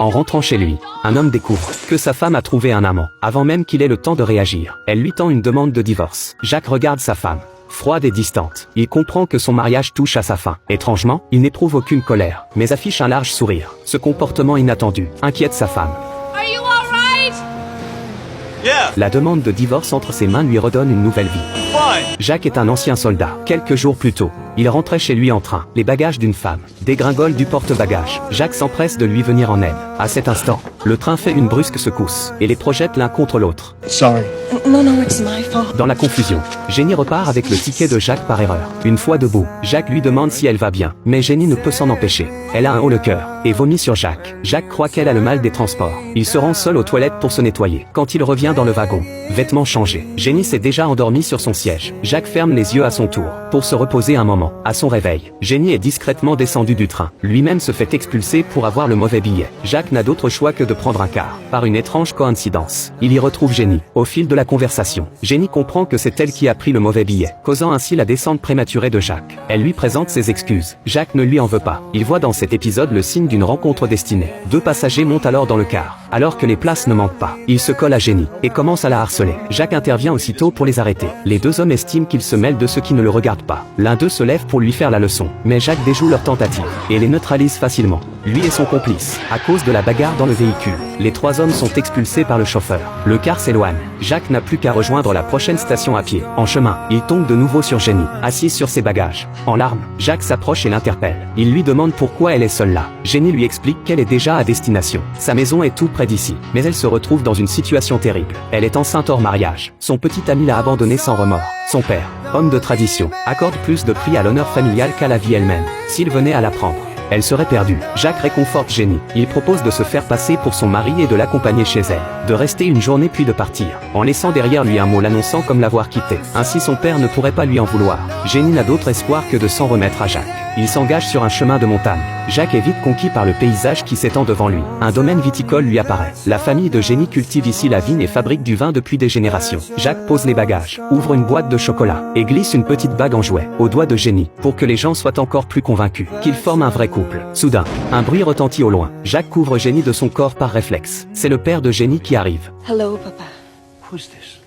En rentrant chez lui, un homme découvre que sa femme a trouvé un amant. Avant même qu'il ait le temps de réagir, elle lui tend une demande de divorce. Jacques regarde sa femme, froide et distante. Il comprend que son mariage touche à sa fin. Étrangement, il n'éprouve aucune colère, mais affiche un large sourire. Ce comportement inattendu inquiète sa femme. La demande de divorce entre ses mains lui redonne une nouvelle vie. Jacques est un ancien soldat. Quelques jours plus tôt, il rentrait chez lui en train. Les bagages d'une femme dégringolent du porte-bagages. Jacques s'empresse de lui venir en aide. À cet instant, le train fait une brusque secousse et les projette l'un contre l'autre. Sorry. No, it's my fault. Dans la confusion, Jenny repart avec le ticket de Jacques par erreur. Une fois debout, Jacques lui demande si elle va bien, mais Jenny ne peut s'en empêcher. Elle a un haut le cœur et vomit sur Jacques. Jacques croit qu'elle a le mal des transports. Il se rend seul aux toilettes pour se nettoyer. Quand il revient dans le wagon, vêtements changés, Jenny s'est déjà endormie sur son siège. Jacques ferme les yeux à son tour pour se reposer un moment. À son réveil, Jenny est discrètement descendue du train. Lui-même se fait expulser pour avoir le mauvais billet. Jacques n'a d'autre choix que de prendre un car. Par une étrange coïncidence, il y retrouve Jenny. Au fil de la conversation, Jenny comprend que c'est elle qui a pris le mauvais billet, causant ainsi la descente prématurée de Jacques. Elle lui présente ses excuses. Jacques ne lui en veut pas. Il voit dans cet épisode le signe d'une rencontre destinée. Deux passagers montent alors dans le car, alors que les places ne manquent pas. Il se colle à Jenny et commence à la harceler. Jacques intervient aussitôt pour les arrêter. Les deux hommes estiment qu'ils se mêlent de ceux qui ne le regardent pas. L'un d'eux se lève pour lui faire la leçon, mais Jacques déjoue leur tentative et les neutralise facilement. Lui et son complice, à cause de la bagarre dans le véhicule. Les trois hommes sont expulsés par le chauffeur. Le car s'éloigne. Jacques n'a plus qu'à rejoindre la prochaine station à pied. En chemin, il tombe de nouveau sur Jenny, assise sur ses bagages. En larmes, Jacques s'approche et l'interpelle. Il lui demande pourquoi elle est seule là. Jenny lui explique qu'elle est déjà à destination. Sa maison est tout près d'ici, mais elle se retrouve dans une situation terrible. Elle est enceinte hors mariage. Son petit ami l'a abandonnée sans remords. Son père, homme de tradition, accorde plus de prix à l'honneur familial qu'à la vie elle-même. S'il venait à l'apprendre, elle serait perdue. Jacques réconforte Jenny. Il propose de se faire passer pour son mari et de l'accompagner chez elle. De rester une journée puis de partir, en laissant derrière lui un mot l'annonçant comme l'avoir quitté. Ainsi son père ne pourrait pas lui en vouloir. Jenny n'a d'autre espoir que de s'en remettre à Jacques. Il s'engage sur un chemin de montagne. Jacques est vite conquis par le paysage qui s'étend devant lui. Un domaine viticole lui apparaît. La famille de Jenny cultive ici la vigne et fabrique du vin depuis des générations. Jacques pose les bagages, ouvre une boîte de chocolat et glisse une petite bague en jouet au doigt de Jenny pour que les gens soient encore plus convaincus qu'ils forment un vrai couple. Soudain, un bruit retentit au loin. Jacques couvre Jenny de son corps par réflexe. C'est le père de Jenny qui arrive. Hello, Papa. Who's this?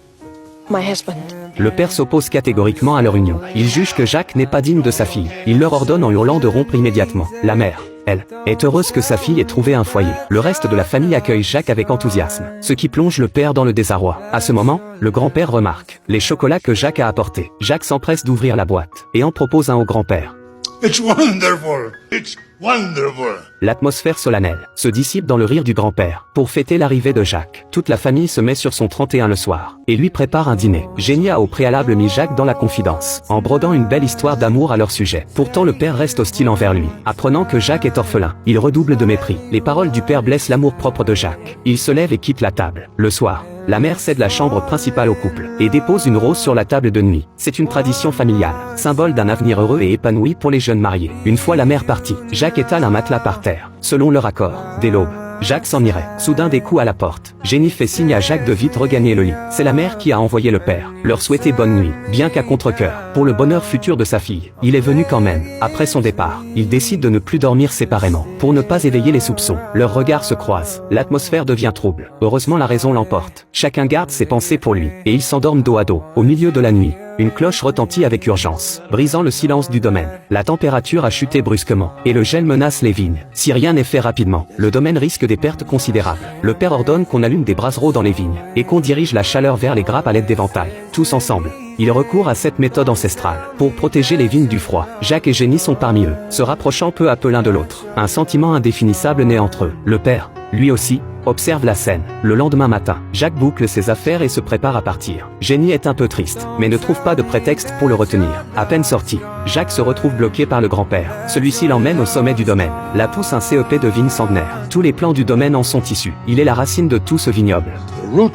My husband. Le père s'oppose catégoriquement à leur union. Il juge que Jacques n'est pas digne de sa fille. Il leur ordonne en hurlant de rompre immédiatement. La mère, elle, est heureuse que sa fille ait trouvé un foyer. Le reste de la famille accueille Jacques avec enthousiasme, ce qui plonge le père dans le désarroi. À ce moment, le grand-père remarque les chocolats que Jacques a apportés. Jacques s'empresse d'ouvrir la boîte et en propose un au grand-père. It's wonderful. It's wonderful. L'atmosphère solennelle se dissipe dans le rire du grand-père. Pour fêter l'arrivée de Jacques, toute la famille se met sur son 31 le soir et lui prépare un dîner. Jenny a au préalable mis Jacques dans la confidence, en brodant une belle histoire d'amour à leur sujet. Pourtant le père reste hostile envers lui. Apprenant que Jacques est orphelin, il redouble de mépris. Les paroles du père blessent l'amour-propre de Jacques. Il se lève et quitte la table. Le soir, la mère cède la chambre principale au couple et dépose une rose sur la table de nuit. C'est une tradition familiale, symbole d'un avenir heureux et épanoui pour les jeunes mariés. Une fois la mère partie, Jacques étale un matelas par terre. Selon leur accord, dès l'aube, Jacques s'en irait. Soudain des coups à la porte. Jenny fait signe à Jacques de vite regagner le lit. C'est la mère qui a envoyé le père leur souhaiter bonne nuit, bien qu'à contre-cœur. Pour le bonheur futur de sa fille, il est venu quand même. Après son départ, ils décident de ne plus dormir séparément. Pour ne pas éveiller les soupçons, leurs regards se croisent. L'atmosphère devient trouble. Heureusement la raison l'emporte. Chacun garde ses pensées pour lui, et ils s'endorment dos à dos. Au milieu de la nuit, une cloche retentit avec urgence, brisant le silence du domaine. La température a chuté brusquement, et le gel menace les vignes. Si rien n'est fait rapidement, le domaine risque des pertes considérables. Le père ordonne qu'on allume des brassereaux dans les vignes, et qu'on dirige la chaleur vers les grappes à l'aide d'éventails. Tous ensemble, ils recourent à cette méthode ancestrale pour protéger les vignes du froid. Jacques et Jenny sont parmi eux, se rapprochant peu à peu l'un de l'autre. Un sentiment indéfinissable naît entre eux. Le père, lui aussi, observe la scène. Le lendemain matin, Jacques boucle ses affaires et se prépare à partir. Jenny est un peu triste, mais ne trouve pas de prétexte pour le retenir. À peine sorti, Jacques se retrouve bloqué par le grand-père. Celui-ci l'emmène au sommet du domaine. Là pousse un CEP de vignes centenaires. Tous les plants du domaine en sont issus. Il est la racine de tout ce vignoble. The root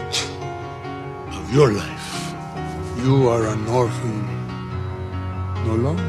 of your life. You are an orphan no longer.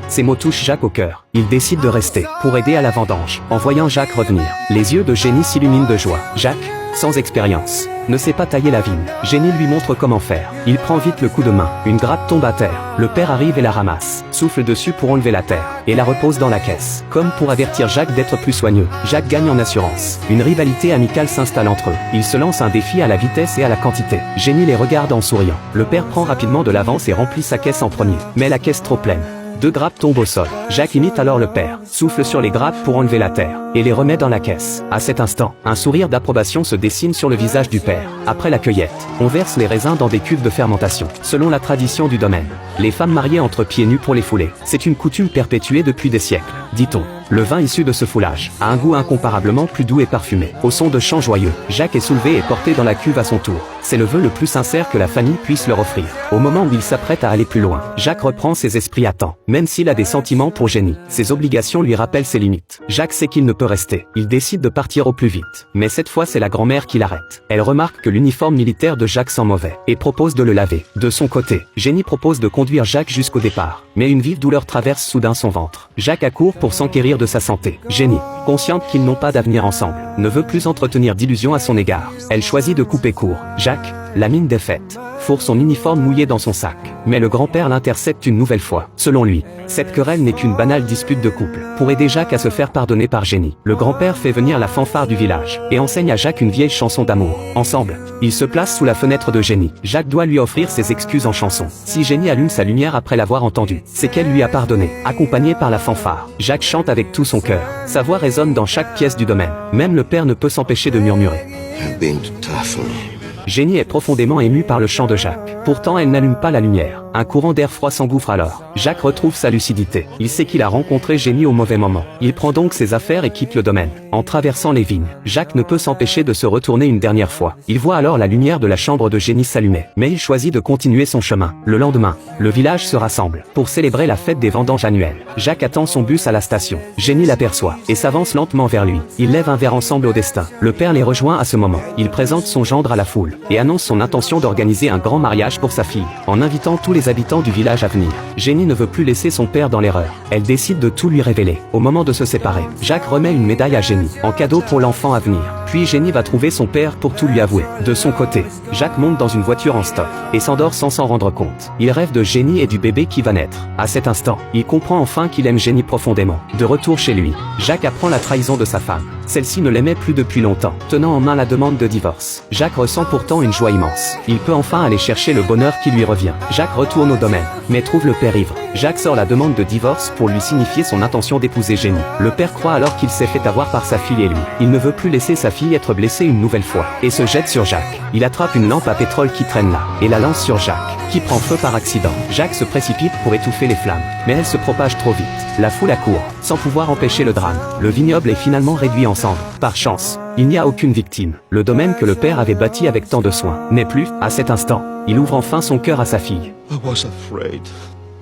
Ces mots touchent Jacques au cœur. Il décide de rester pour aider à la vendange. En voyant Jacques revenir, les yeux de Jenny s'illuminent de joie. Jacques, sans expérience, ne sait pas tailler la vigne. Jenny lui montre comment faire. Il prend vite le coup de main. Une grappe tombe à terre. Le père arrive et la ramasse, souffle dessus pour enlever la terre, et la repose dans la caisse, comme pour avertir Jacques d'être plus soigneux. Jacques gagne en assurance. Une rivalité amicale s'installe entre eux. Ils se lancent un défi à la vitesse et à la quantité. Jenny les regarde en souriant. Le père prend rapidement de l'avance et remplit sa caisse en premier, mais la caisse trop pleine. 2 grappes tombent au sol. Jacques imite alors le père, souffle sur les grappes pour enlever la terre, et les remet dans la caisse. À cet instant, un sourire d'approbation se dessine sur le visage du père. Après la cueillette, on verse les raisins dans des cuves de fermentation, selon la tradition du domaine. Les femmes mariées entrent pieds nus pour les fouler. C'est une coutume perpétuée depuis des siècles, dit-on. Le vin issu de ce foulage a un goût incomparablement plus doux et parfumé. Au son de chants joyeux, Jacques est soulevé et porté dans la cuve à son tour. C'est le vœu le plus sincère que la famille puisse leur offrir. Au moment où il s'apprête à aller plus loin, Jacques reprend ses esprits à temps. Même s'il a des sentiments pour Jenny, ses obligations lui rappellent ses limites. Jacques sait qu'il ne peut rester. Il décide de partir au plus vite. Mais cette fois, c'est la grand-mère qui l'arrête. Elle remarque que l'uniforme militaire de Jacques sent mauvais et propose de le laver. De son côté, Jenny propose de conduire Jacques jusqu'au départ. Mais une vive douleur traverse soudain son ventre. Jacques accourt pour s'enquérir de sa santé. Jenny, consciente qu'ils n'ont pas d'avenir ensemble, ne veut plus entretenir d'illusions à son égard. Elle choisit de couper court. Jacques, la mine défaite, fourre son uniforme mouillé dans son sac. Mais le grand-père l'intercepte une nouvelle fois. Selon lui, cette querelle n'est qu'une banale dispute de couple. Pour aider Jacques à se faire pardonner par Jenny, le grand-père fait venir la fanfare du village et enseigne à Jacques une vieille chanson d'amour. Ensemble, ils se placent sous la fenêtre de Jenny. Jacques doit lui offrir ses excuses en chanson. Si Jenny allume sa lumière après l'avoir entendue, c'est qu'elle lui a pardonné. Accompagné par la fanfare, Jacques chante avec tout son cœur. Sa voix résonne dans chaque pièce du domaine. Même le père ne peut s'empêcher de murmurer. You've been too tough on me. Jenny est profondément émue par le chant de Jacques. Pourtant, elle n'allume pas la lumière. Un courant d'air froid s'engouffre alors. Jacques retrouve sa lucidité. Il sait qu'il a rencontré Jenny au mauvais moment. Il prend donc ses affaires et quitte le domaine. En traversant les vignes, Jacques ne peut s'empêcher de se retourner une dernière fois. Il voit alors la lumière de la chambre de Jenny s'allumer. Mais il choisit de continuer son chemin. Le lendemain, le village se rassemble pour célébrer la fête des vendanges annuelles. Jacques attend son bus à la station. Jenny l'aperçoit et s'avance lentement vers lui. Ils lèvent un verre ensemble au destin. Le père les rejoint à ce moment. Il présente son gendre à la foule et annonce son intention d'organiser un grand mariage pour sa fille, en invitant tous les habitants du village à venir. Jenny ne veut plus laisser son père dans l'erreur. Elle décide de tout lui révéler. Au moment de se séparer, Jacques remet une médaille à Jenny, en cadeau pour l'enfant à venir. Puis Jenny va trouver son père pour tout lui avouer. De son côté, Jacques monte dans une voiture en stop et s'endort sans s'en rendre compte. Il rêve de Jenny et du bébé qui va naître. À cet instant, il comprend enfin qu'il aime Jenny profondément. De retour chez lui, Jacques apprend la trahison de sa femme. Celle-ci ne l'aimait plus depuis longtemps, tenant en main la demande de divorce. Jacques ressent pourtant une joie immense. Il peut enfin aller chercher le bonheur qui lui revient. Jacques retourne au domaine, mais trouve le père ivre. Jacques sort la demande de divorce pour lui signifier son intention d'épouser Jenny. Le père croit alors qu'il s'est fait avoir par sa fille et lui. Il ne veut plus laisser sa fille être blessée une nouvelle fois, et se jette sur Jacques. Il attrape une lampe à pétrole qui traîne là, et la lance sur Jacques, qui prend feu par accident. Jacques se précipite pour étouffer les flammes, mais elles se propagent trop vite. La foule accourt, sans pouvoir empêcher le drame. Le vignoble est finalement réduit en cendres. Par chance, il n'y a aucune victime. Le domaine que le père avait bâti avec tant de soin n'est plus. À cet instant, il ouvre enfin son cœur à sa fille. I was afraid.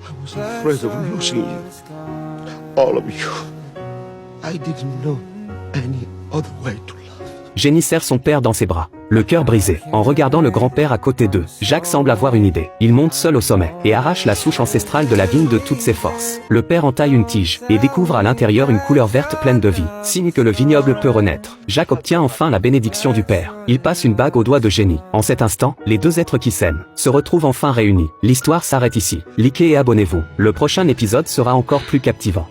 I was afraid of losing you. All of you. I didn't know any other way to love. Jenny serre son père dans ses bras, le cœur brisé. En regardant le grand-père à côté d'eux, Jacques semble avoir une idée. Il monte seul au sommet et arrache la souche ancestrale de la vigne de toutes ses forces. Le père entaille une tige et découvre à l'intérieur une couleur verte pleine de vie, signe que le vignoble peut renaître. Jacques obtient enfin la bénédiction du père. Il passe une bague au doigt de Jenny. En cet instant, les deux êtres qui s'aiment se retrouvent enfin réunis. L'histoire s'arrête ici. Likez et abonnez-vous. Le prochain épisode sera encore plus captivant.